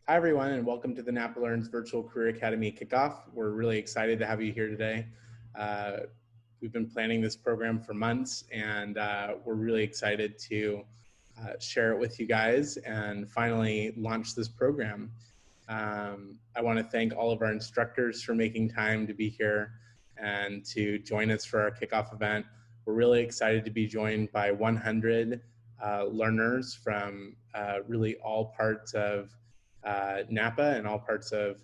Hi, everyone, and welcome to the NAPOlearns Virtual Career Academy Kickoff. We're really excited to have you here today. Uh, we've been planning this program for months, and we're really excited to share it with you guys and finally launch this program. I want to thank all of our instructors for making time to be here and to join us for our kickoff event. We're really excited to be joined by 100 learners from really all parts of Napa and all parts of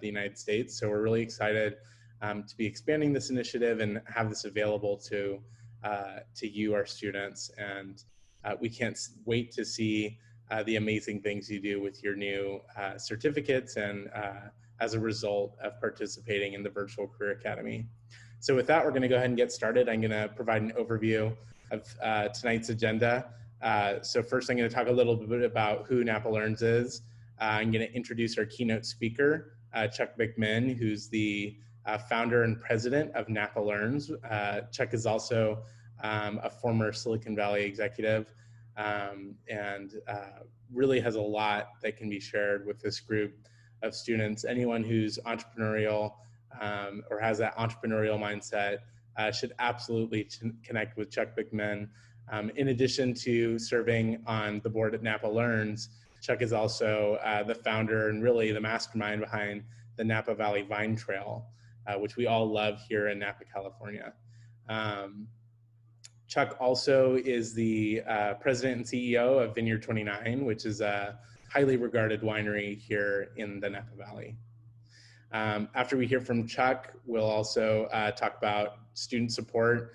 the United States. So we're really excited to be expanding this initiative and have this available to you, our students. And we can't wait to see the amazing things you do with your new certificates and as a result of participating in the Virtual Career Academy. So with that, we're going to go ahead and get started. I'm going to provide an overview of tonight's agenda. So first, I'm going to talk a little bit about who NAPOlearns is. I'm going to introduce our keynote speaker, Chuck McMahon, who's the founder and president of NAPOlearns. Chuck is also a former Silicon Valley executive and really has a lot that can be shared with this group of students. Anyone who's entrepreneurial or has that entrepreneurial mindset should absolutely connect with Chuck McMahon. In addition to serving on the board at NAPOlearns, Chuck is also the founder and really the mastermind behind the Napa Valley Vine Trail, which we all love here in Napa, California. Chuck also is the president and CEO of Vineyard 29, which is a highly regarded winery here in the Napa Valley. After we hear from Chuck, we'll also talk about student support.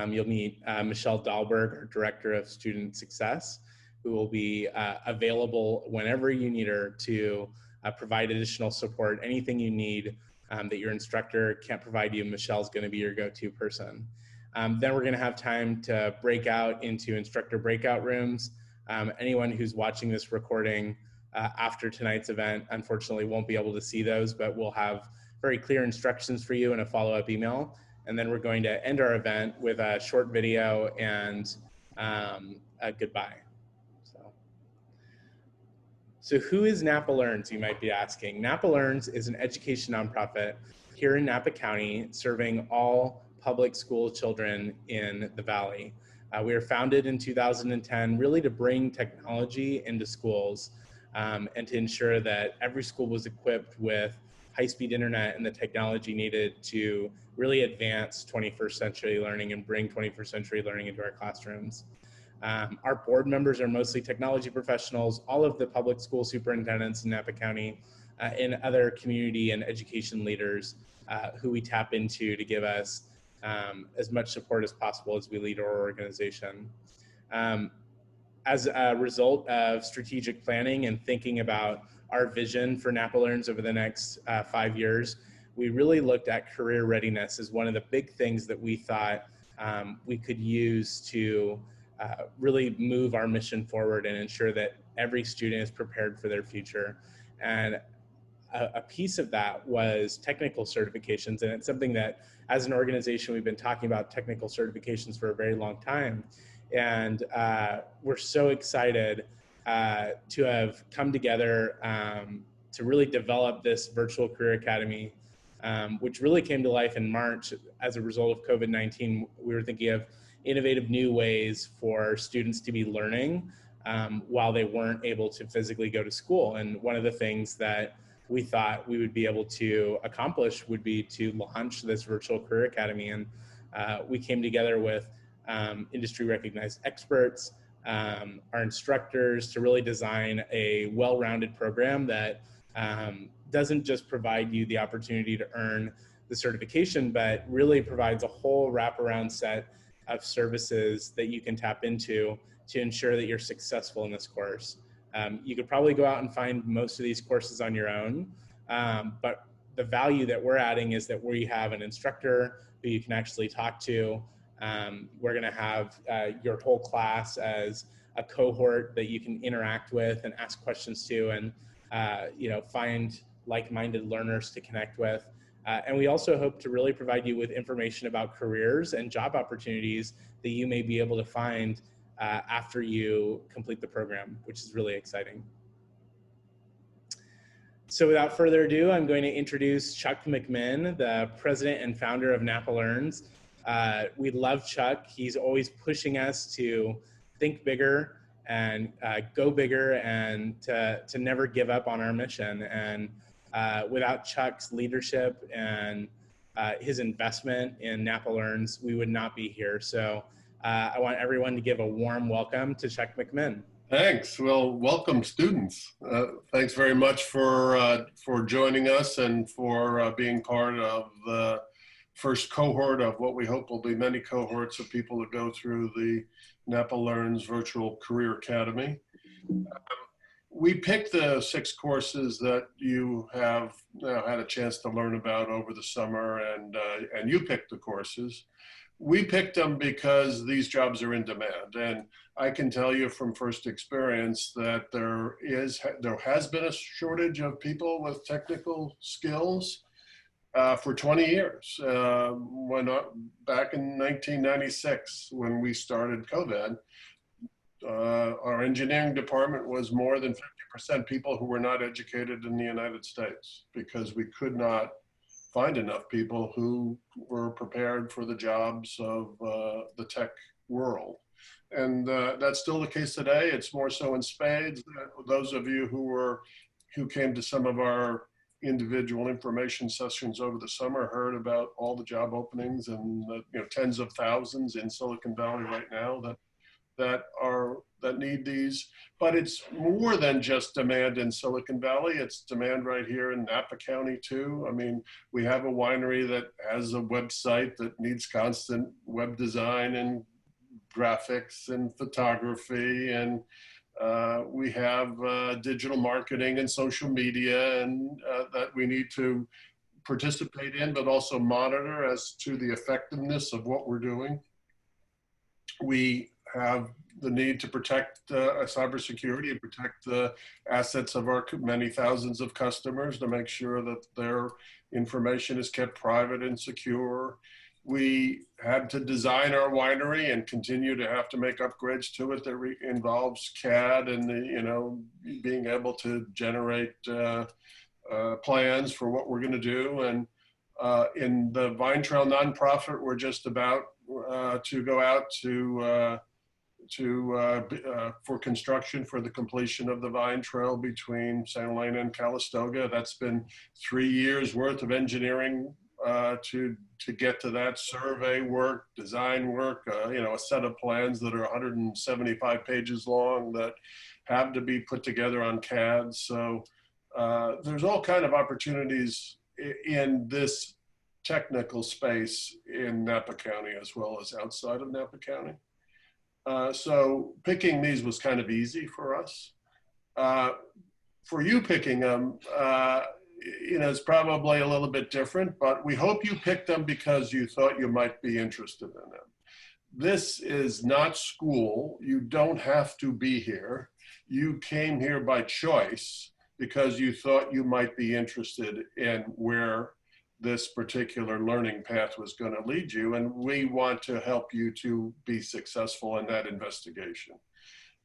You'll meet Michelle Dahlberg, our Director of Student Success, who will be available whenever you need her to provide additional support. Anything you need that your instructor can't provide you, Michelle's going to be your go-to person. Then we're going to have time to break out into instructor breakout rooms. Anyone who's watching this recording after tonight's event, unfortunately, won't be able to see those, but we'll have very clear instructions for you in a follow-up email. And then we're going to end our event with a short video and a goodbye. So who is NAPOlearns, you might be asking? NAPOlearns is an education nonprofit here in Napa County serving all public school children in the Valley. We were founded in 2010 really to bring technology into schools and to ensure that every school was equipped with high-speed internet and the technology needed to really advance 21st century learning and bring 21st century learning into our classrooms. Our board members are mostly technology professionals, all of the public school superintendents in Napa County, and other community and education leaders who we tap into to give us as much support as possible as we lead our organization. As a result of strategic planning and thinking about our vision for NAPOlearns over the next 5 years, we really looked at career readiness as one of the big things that we thought we could use to really move our mission forward and ensure that every student is prepared for their future. And a piece of that was technical certifications. And it's something that as an organization, we've been talking about technical certifications for a very long time. And we're so excited to have come together to really develop this virtual career academy, which really came to life in March as a result of COVID-19. We were thinking of innovative new ways for students to be learning while they weren't able to physically go to school. And one of the things that we thought we would be able to accomplish would be to launch this virtual career academy. And we came together with industry recognized experts, our instructors, to really design a well-rounded program that doesn't just provide you the opportunity to earn the certification, but really provides a whole wraparound set of services that you can tap into to ensure that you're successful in this course. You could probably go out and find most of these courses on your own, but the value that we're adding is that we have an instructor who you can actually talk to. We're going to have your whole class as a cohort that you can interact with and ask questions to, and find like-minded learners to connect with. And we also hope to really provide you with information about careers and job opportunities that you may be able to find after you complete the program, which is really exciting. So without further ado, I'm going to introduce Chuck McMahon, the president and founder of NAPOlearns. We love Chuck. He's always pushing us to think bigger and go bigger, and to never give up on our mission. And without Chuck's leadership and his investment in NAPOlearns, we would not be here. So I want everyone to give a warm welcome to Chuck McMahon. Thanks. Well, welcome, students. Thanks very much for joining us and for being part of the first cohort of what we hope will be many cohorts of people that go through the NAPOlearns Virtual Career Academy. We picked the 6 courses that you have now had a chance to learn about over the summer, and you picked the courses. We picked them because these jobs are in demand, and I can tell you from first experience that there has been a shortage of people with technical skills for 20 years. Back in 1996, when we started COVID, our engineering department was more than 50% people who were not educated in the United States, because we could not find enough people who were prepared for the jobs of the tech world. And that's still the case today. It's more so in spades. Those of you who came to some of our individual information sessions over the summer heard about all the job openings, and tens of thousands in Silicon Valley right now that need these. But it's more than just demand in Silicon Valley. It's demand right here in Napa County too. I mean, we have a winery that has a website that needs constant web design and graphics and photography, and we have digital marketing and social media, and that we need to participate in, but also monitor as to the effectiveness of what we're doing. We have the need to protect cybersecurity and protect the assets of our many thousands of customers, to make sure that their information is kept private and secure. We had to design our winery and continue to have to make upgrades to it that involves CAD and being able to generate plans for what we're going to do. And in the Vine Trail nonprofit, we're just about to go out for construction for the completion of the Vine Trail between Santa Elena and Calistoga. That's been 3 years worth of engineering to get to that. Survey work, design work, a set of plans that are 175 pages long that have to be put together on CAD. So there's all kind of opportunities in this technical space in Napa County as well as outside of Napa County. So picking these was kind of easy for us. For you picking them, it's probably a little bit different, but we hope you picked them because you thought you might be interested in them. This is not school. You don't have to be here. You came here by choice because you thought you might be interested in where this particular learning path was going to lead you, and we want to help you to be successful in that investigation.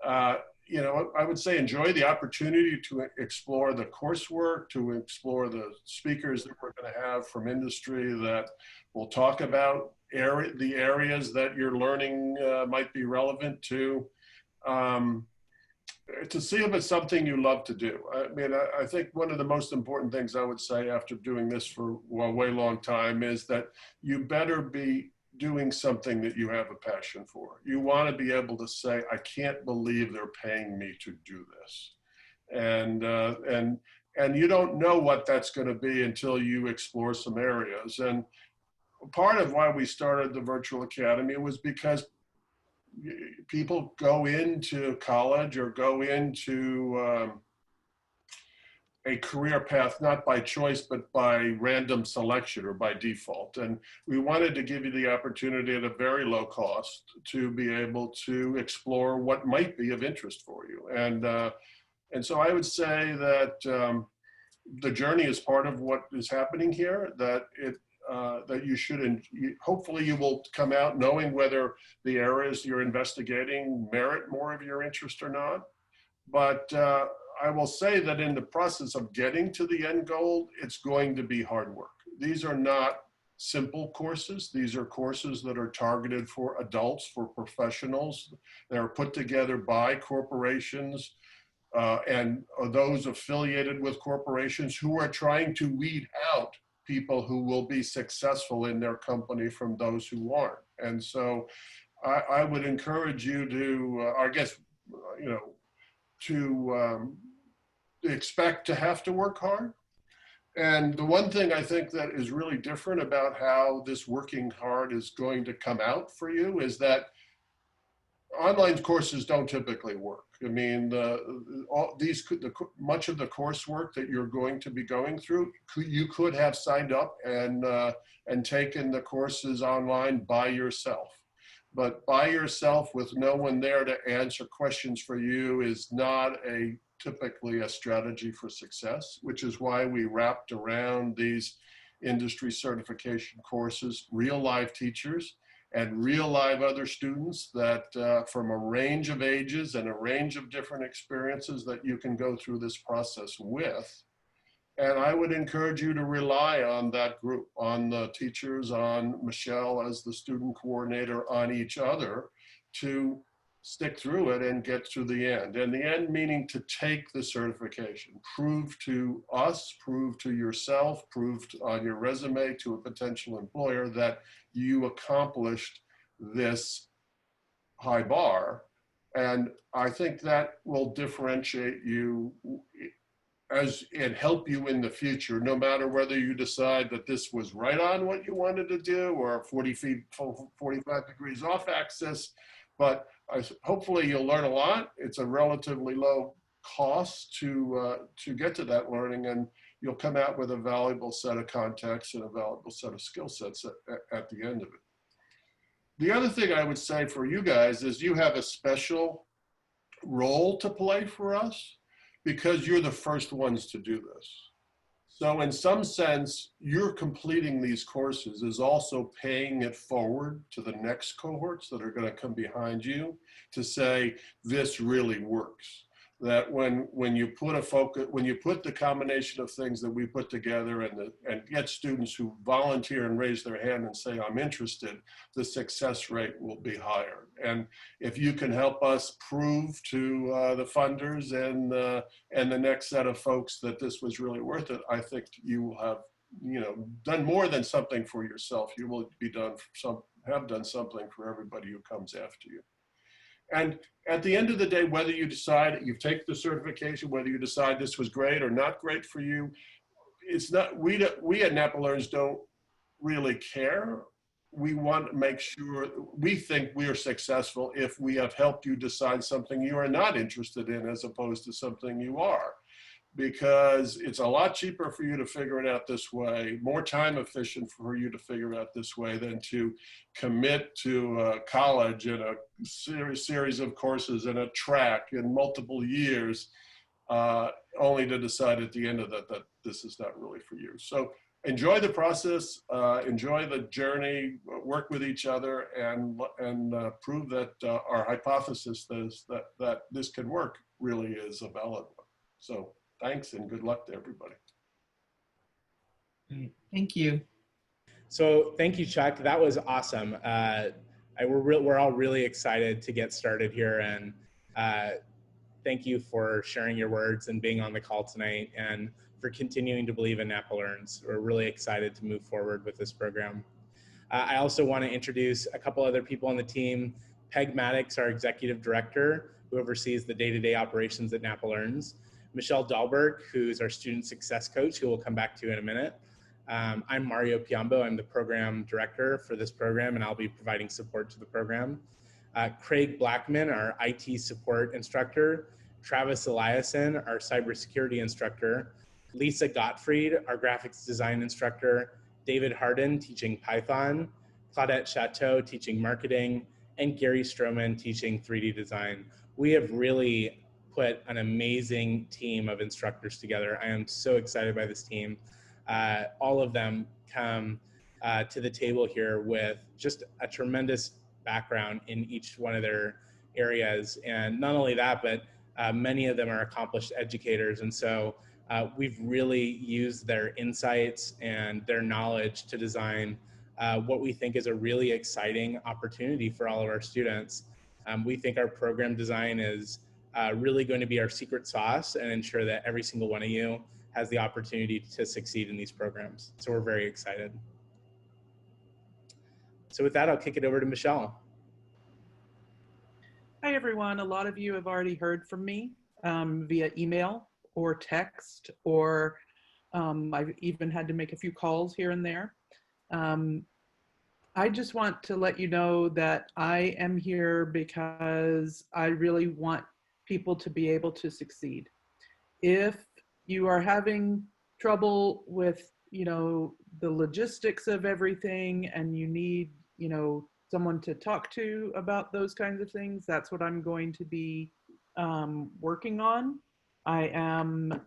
I would say enjoy the opportunity to explore the coursework, to explore the speakers that we're going to have from industry that will talk about the areas that your learning might be relevant to see if it's something you love to do. I mean, I think one of the most important things I would say after doing this for a way long time is that you better be doing something that you have a passion for. You want to be able to say, I can't believe they're paying me to do this. And you don't know what that's going to be until you explore some areas. And part of why we started the Virtual Academy was because people go into college or go into a career path, not by choice, but by random selection or by default. And we wanted to give you the opportunity at a very low cost to be able to explore what might be of interest for you. And so I would say that the journey is part of what is happening here, that you should, hopefully you will come out knowing whether the areas you're investigating merit more of your interest or not. But I will say that in the process of getting to the end goal, it's going to be hard work. These are not simple courses. These are courses that are targeted for adults, for professionals. They're put together by corporations and those affiliated with corporations who are trying to weed out people who will be successful in their company from those who aren't. And so I would encourage you to, I guess, you know, to expect to have to work hard. And the one thing I think that is really different about how this working hard is going to come out for you is that online courses don't typically work. I mean, much of the coursework that you're going to be going through, you could have signed up and taken the courses online by yourself. But by yourself with no one there to answer questions for you is not typically a strategy for success, which is why we wrapped around these industry certification courses, real live teachers and real live other students that from a range of ages and a range of different experiences that you can go through this process with. And I would encourage you to rely on that group, on the teachers, on Michelle as the student coordinator, on each other to stick through it and get to the end. And the end meaning to take the certification, prove to us, prove to yourself, prove on your resume to a potential employer that you accomplished this high bar. And I think that will differentiate you and help you in the future, no matter whether you decide that this was right on what you wanted to do or 45 degrees off axis. But hopefully you'll learn a lot. It's a relatively low cost to get to that learning, and you'll come out with a valuable set of contacts and a valuable set of skill sets at the end of it. The other thing I would say for you guys is you have a special role to play for us because you're the first ones to do this. So in some sense, you're completing these courses is also paying it forward to the next cohorts that are going to come behind you to say, this really works. That when you put the combination of things that we put together and get students who volunteer and raise their hand and say, I'm interested, the success rate will be higher. And if you can help us prove to the funders and the next set of folks that this was really worth it, I think you will have, you know, done more than something for yourself. You will have done something for everybody who comes after you. And at the end of the day, whether you decide you take the certification, whether you decide this was great or not great for you, it's not, we at NAPOlearns don't really care. We want to make sure, we think we are successful if we have helped you decide something you are not interested in as opposed to something you are. Because it's a lot cheaper for you to figure it out this way, more time efficient for you to figure it out this way than to commit to college and a series of courses and a track in multiple years, only to decide at the end of that this is not really for you. So enjoy the process, enjoy the journey, work with each other, and prove that our hypothesis that this can work really is a valid one. So thanks and good luck to everybody. Thank you. So thank you, Chuck. That was awesome. We're all really excited to get started here, and thank you for sharing your words and being on the call tonight, and for continuing to believe in NAPOlearns. We're really excited to move forward with this program. I also want to introduce a couple other people on the team. Peg Maddox, our executive director, who oversees the day-to-day operations at NAPOlearns. Michelle Dahlberg, who's our student success coach, who we'll come back to in a minute. I'm Mario Piombo. I'm the program director for this program, and I'll be providing support to the program. Craig Blackman, our IT support instructor. Travis Eliason, our cybersecurity instructor. Lisa Gottfried, our graphics design instructor. David Harden, teaching Python. Claudette Chateau, teaching marketing. And Gary Stroman, teaching 3D design. We have really put an amazing team of instructors together. I am so excited by this team. All of them come to the table here with just a tremendous background in each one of their areas. And not only that, but Many of them are accomplished educators. And so we've really used their insights and their knowledge to design what we think is a really exciting opportunity for all of our students. We think our program design is really going to be our secret sauce and ensure that every single one of you has the opportunity to succeed in these programs. So we're very excited. So with that, I'll kick it over to Michelle. Hi, everyone. A lot of you have already heard from me via email or text, or I've even had to make a few calls here and there. I just want to let you know that I am here because I really want people to be able to succeed. If you are having trouble with, the logistics of everything and you need, someone to talk to about those kinds of things, that's what I'm going to be working on. I am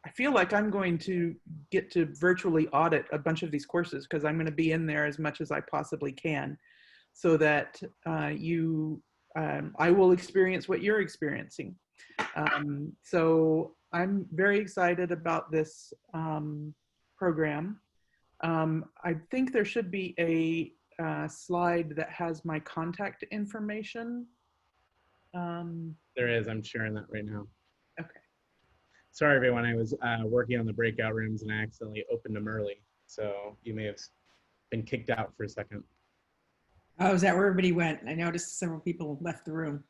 I feel like I'm going to get to virtually audit a bunch of these courses because I'm going to be in there as much as I possibly can, so that I will experience what you're experiencing. So I'm very excited about this program. I think there should be a slide that has my contact information. There is, I'm sharing that right now. Okay. Sorry, everyone, I was working on the breakout rooms and I accidentally opened them early. So you may have been kicked out for a second. Oh, is that where everybody went? I noticed several people left the room.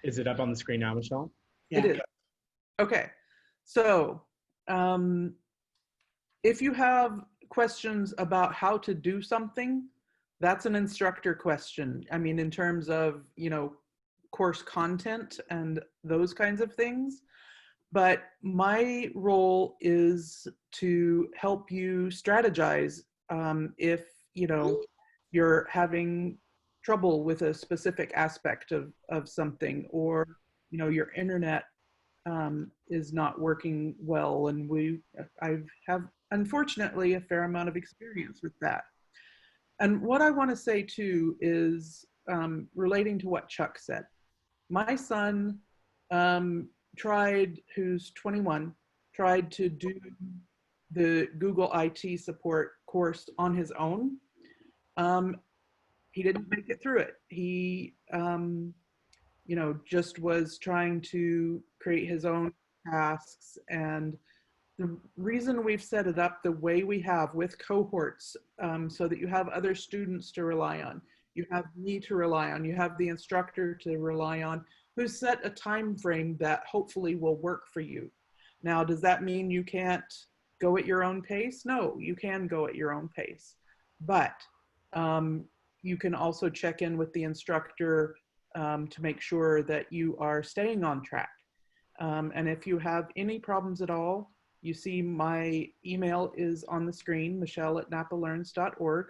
Is it up on the screen now, Michelle? Yeah. It is. Okay. So if you have questions about how to do something, that's an instructor question. I mean, in terms of, course content and those kinds of things. But my role is to help you strategize if, you're having trouble with a specific aspect of something, or, your internet is not working well. And I have, unfortunately, a fair amount of experience with that. And what I want to say too is relating to what Chuck said. My son who's 21, tried to do the Google IT support course on his own. He didn't make it through it. He, just was trying to create his own tasks. And the reason we've set it up the way we have with cohorts, so that you have other students to rely on, you have me to rely on, you have the instructor to rely on, who's set a time frame that hopefully will work for you. Now, does that mean you can't go at your own pace? No, you can go at your own pace. But you can also check in with the instructor to make sure that you are staying on track. And if you have any problems at all, you see my email is on the screen, michelle@napolearns.org.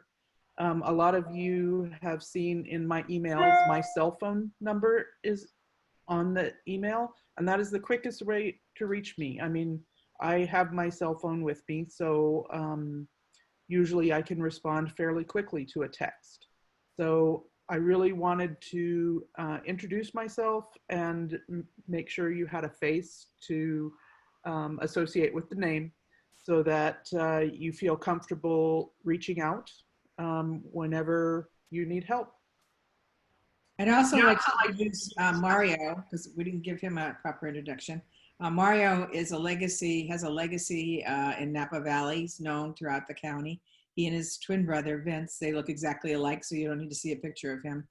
A lot of you have seen in my emails, my cell phone number is on the email, and that is the quickest way to reach me. I mean, I have my cell phone with me, so usually I can respond fairly quickly to a text. So I really wanted to introduce myself and make sure you had a face to associate with the name, so that you feel comfortable reaching out whenever you need help. I'd also like to introduce Mario, because we didn't give him a proper introduction. Mario has a legacy in Napa Valley. He's known throughout the county. He and his twin brother, Vince, they look exactly alike, so you don't need to see a picture of him,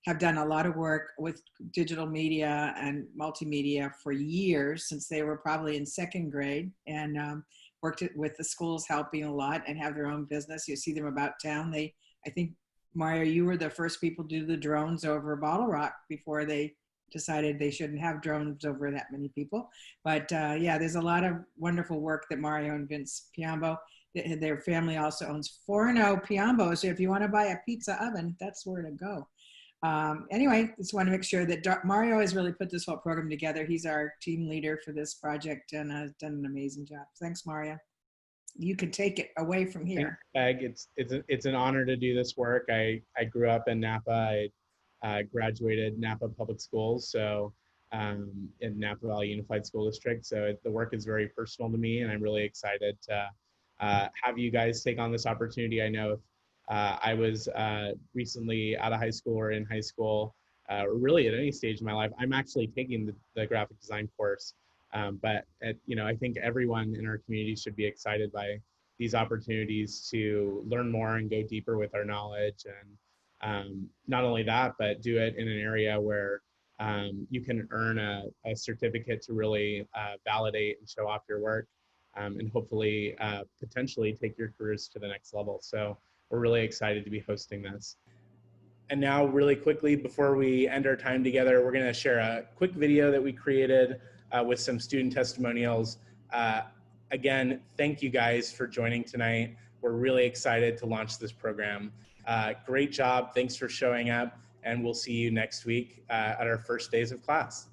have done a lot of work with digital media and multimedia for years, since they were probably in second grade, and worked with the schools helping a lot, and have their own business. You see them about town. I think, Mario, you were the first people to do the drones over Bottle Rock before they decided they shouldn't have drones over that many people. But yeah, there's a lot of wonderful work that Mario and Vince Piombo, their family also owns Forno Piombo. So if you want to buy a pizza oven, that's where to go. Anyway, just want to make sure that Mario has really put this whole program together. He's our team leader for this project and has done an amazing job. Thanks, Mario. you could take it away from here. Peg, it's an honor to do this work. I grew up in Napa. I graduated Napa Public Schools, so in Napa Valley Unified School District. So the work is very personal to me, and I'm really excited to have you guys take on this opportunity. I know if I was recently out of high school or in high school, or really at any stage in my life, I'm actually taking the graphic design course. But I think everyone in our community should be excited by these opportunities to learn more and go deeper with our knowledge, and not only that, but do it in an area where you can earn a certificate to really validate and show off your work, and hopefully potentially take your careers to the next level. So we're really excited to be hosting this. And now really quickly, before we end our time together, we're gonna share a quick video that we created with some student testimonials. Again, thank you guys for joining tonight. We're really excited to launch this program. Great job, thanks for showing up, and we'll see you next week at our first days of class.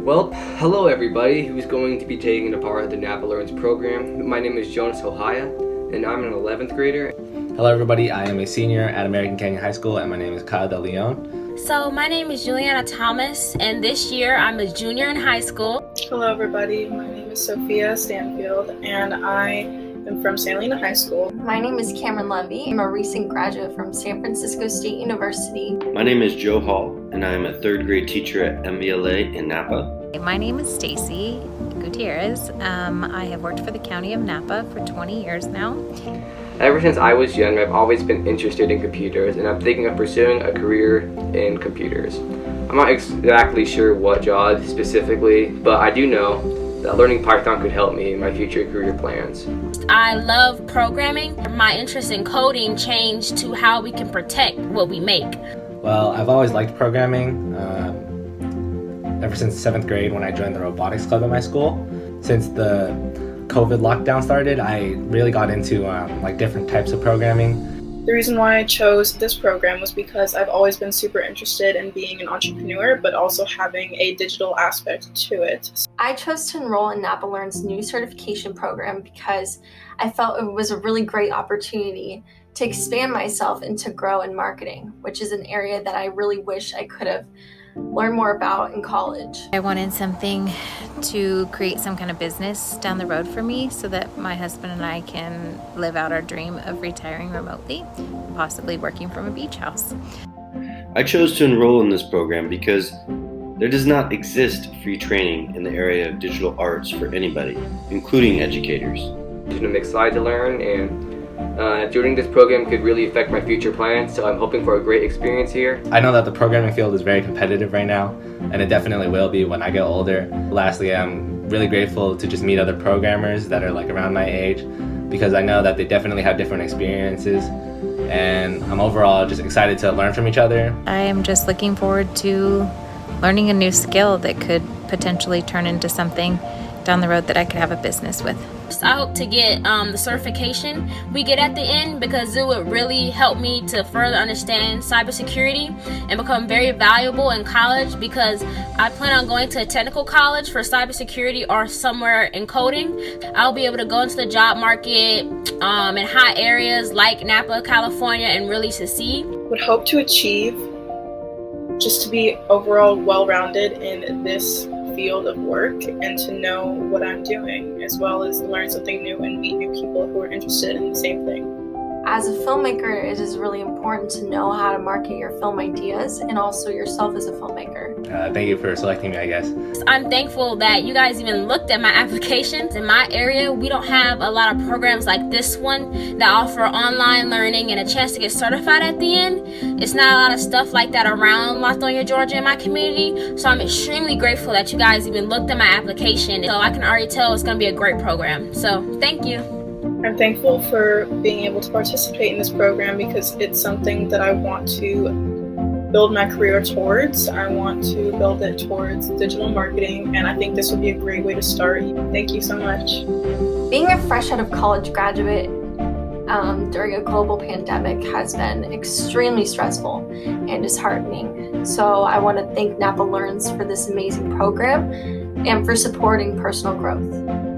Well, hello everybody who's going to be taking a part of the NAPOlearns program. My name is Jonas Ohaya, and I'm an 11th grader. Hello everybody, I am a senior at American Canyon High School, and my name is Kyle De Leon. So my name is Juliana Thomas, and this year I'm a junior in high school. Hello everybody, my name is Sophia Stanfield, and I am from San Lena High School. My name is Cameron Levy. I'm a recent graduate from San Francisco State University. My name is Joe Hall, and I am a 3rd grade teacher at MVLA in Napa. My name is Stacy Gutierrez. I have worked for the County of Napa for 20 years now. Ever since I was young, I've always been interested in computers, and I'm thinking of pursuing a career in computers. I'm not exactly sure what job specifically, but I do know that learning Python could help me in my future career plans. I love programming. My interest in coding changed to how we can protect what we make. Well, I've always liked programming. Ever since 7th grade when I joined the robotics club at my school. Since the COVID lockdown started, I really got into different types of programming. The reason why I chose this program was because I've always been super interested in being an entrepreneur, but also having a digital aspect to it. I chose to enroll in NAPOlearns' new certification program because I felt it was a really great opportunity to expand myself and to grow in marketing, which is an area that I really wish I could have learned more about in college. I wanted something to create some kind of business down the road for me so that my husband and I can live out our dream of retiring remotely, possibly working from a beach house. I chose to enroll in this program because there does not exist free training in the area of digital arts for anybody, including educators. I'm excited to learn, and joining this program could really affect my future plans, so I'm hoping for a great experience here. I know that the programming field is very competitive right now, and it definitely will be when I get older. Lastly, I'm really grateful to just meet other programmers that are around my age, because I know that they definitely have different experiences, and I'm overall just excited to learn from each other. I am just looking forward to learning a new skill that could potentially turn into something down the road that I could have a business with. I hope to get the certification we get at the end, because it would really help me to further understand cybersecurity and become very valuable in college, because I plan on going to a technical college for cybersecurity or somewhere in coding. I'll be able to go into the job market in high areas like Napa, California, and really succeed. Would hope to achieve just to be overall well-rounded in this field of work and to know what I'm doing, as well as learn something new and meet new people who are interested in the same thing. As a filmmaker, it is really important to know how to market your film ideas and also yourself as a filmmaker. Thank you for selecting me, I guess. I'm thankful that you guys even looked at my applications. In my area, we don't have a lot of programs like this one that offer online learning and a chance to get certified at the end. It's not a lot of stuff like that around Lithonia, Georgia in my community. So I'm extremely grateful that you guys even looked at my application. So I can already tell it's going to be a great program. So thank you. I'm thankful for being able to participate in this program because it's something that I want to build my career towards. I want to build it towards digital marketing, and I think this would be a great way to start. Thank you so much. Being a fresh out of college graduate, during a global pandemic has been extremely stressful and disheartening. So I want to thank NAPOlearns for this amazing program and for supporting personal growth.